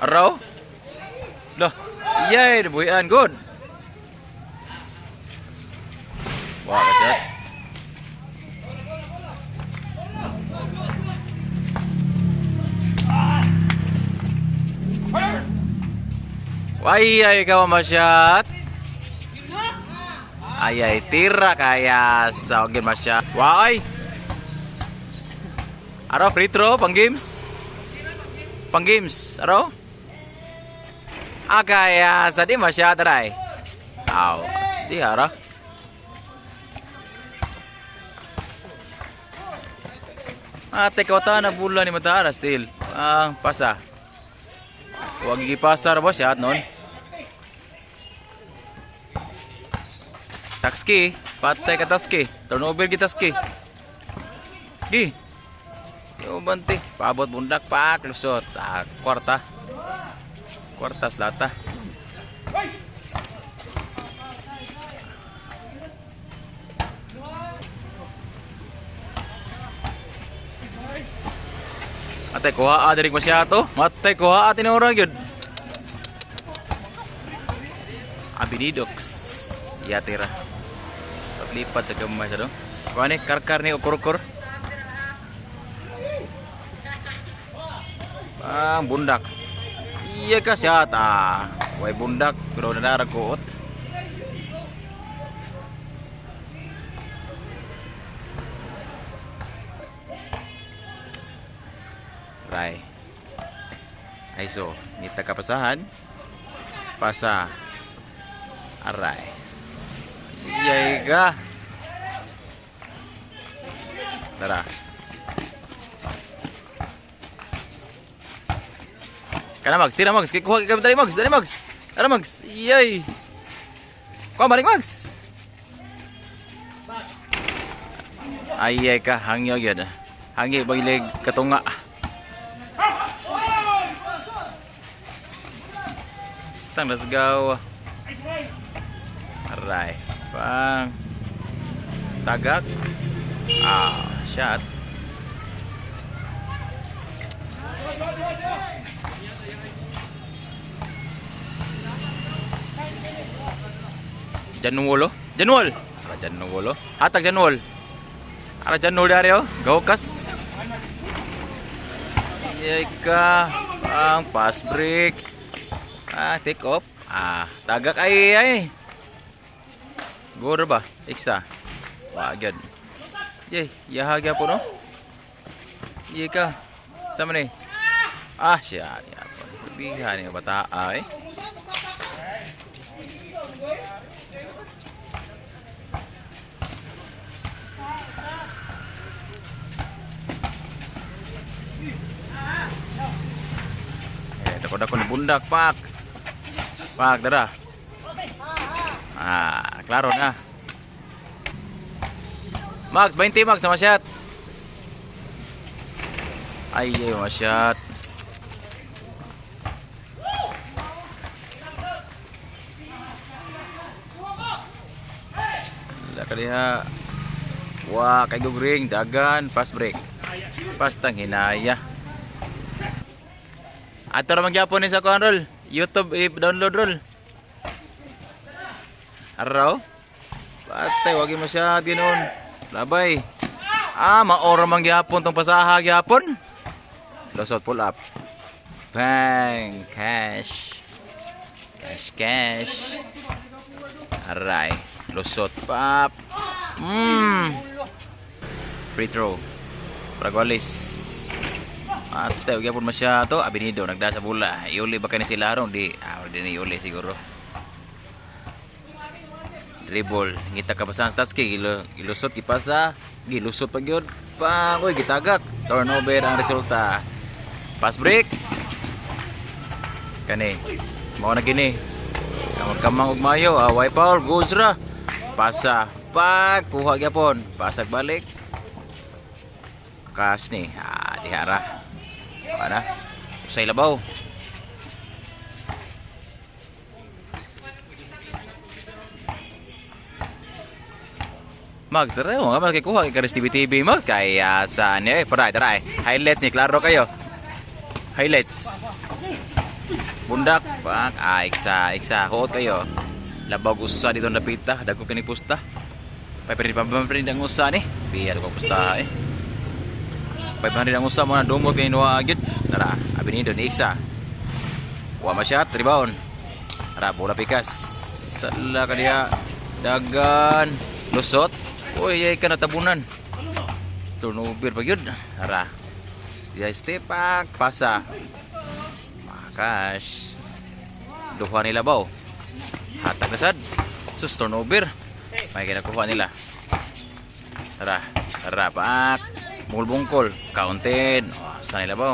Araw? Loh, yay, buhian, good. Wah, kasyat. Wayay ka masyat. Ayay, tira kaya sa ogin masyat. Why? Araw, free throw, pang games? Pang games, araw? Kaya sa di masyat, aray. Aw, di araw. Ate kawata na bulan ni Matara still. Pasa. Huwag gipasar ba siya at noon? Takski, patay ka taski. Turnover kita taski. Gi. Siyo banti, paabot bundak pak lusot. Kwarta. Kwartas lata. Matay kuha adirig masyato. Matay kuha atin orang yun. Abinidox. Yatira. Lipat sa gamay sa do. Kuha ni karkar ni ukur-ukur. Bundak. Iya ka siyat. Way bundak pero nadarag kuot. Ray. Aiso, ngita kapasahan. Pasa. Aray. Yay ka. Tara. Kana Mags, tira Mags. Kuha ka dali Mags, dali Mags. Tara Mags. Yay. Kuha balik Mags. Ayay ka, hangyo gyud. Hangi bagilig katunga. Stang, let's go. Aray. Pang. Tagak. Shot. Januolo. Januol. Januolo. Hatag Januol. Ara Januol dari oh. Gaukas. Yay ka. Pang pass break. Take off. Tagak ay. Goro ba? Iksa. Wagyan. Yay, yahagya po no? Yay ka. Sama ni. Siya. Bihan yung bata ay. Dako ni bundak pak. Pak dara. Klaro na. Mags, 20 Mags sama shot. Ay, masyat. Kaliha. Wah, kay gugring dagan pass break. Pass tang hinaya. Ato ra magyapon ni sa kuan roll. YouTube i-download roll. Araw. Patay wagi mo siya ginoon. Labay. Maora man gyapon tong pasaha gyapon. Losot pull up. Bang, cash. Cash. Aray, losot pap. Free throw. Pragolis. Tayo gyapon masya to. Abinido nagda sa bola. Iuli ba kani sila ron di ni iuli siguro. Dribble, ngita ka pasan Tatski gilusot gipasa, gilusot pa gyud. Oy gitagak. Turnover ang resulta. Pass break. Kani. Mao na gini. Kamang ug mayo, way foul, goes ra. Pasa, kuha gyapon, pasag balik. Cash ni, dihara. Para usay labaw. Mags, tara mo nga magkikuha kay Karis TV mo kaya saan eh, taray. Highlights ni klaro kayo. Highlights. Bundak. Pak. Ah, iksa. Huot kayo. Labag usa dito na pita. Dagko kini pusta. Papirin ang usa ni. Biya ko pusta eh. Papirin ang usa mo na dumot kay nuwa agit. Tara, abi ni ni iksa. Wa masyat rebound. Tara, bola pikas. Sala ka diha. Dagan. Lusot. Uy, yay ka natabunan. Turnover pa yun. Tara. Diya step back. Pasa. Makas. Duha nila ba? Hatag na sad. Sus, turnover. May kinakuha nila. Tara. Tara, pak. Bungkol. Counted. Saan nila ba?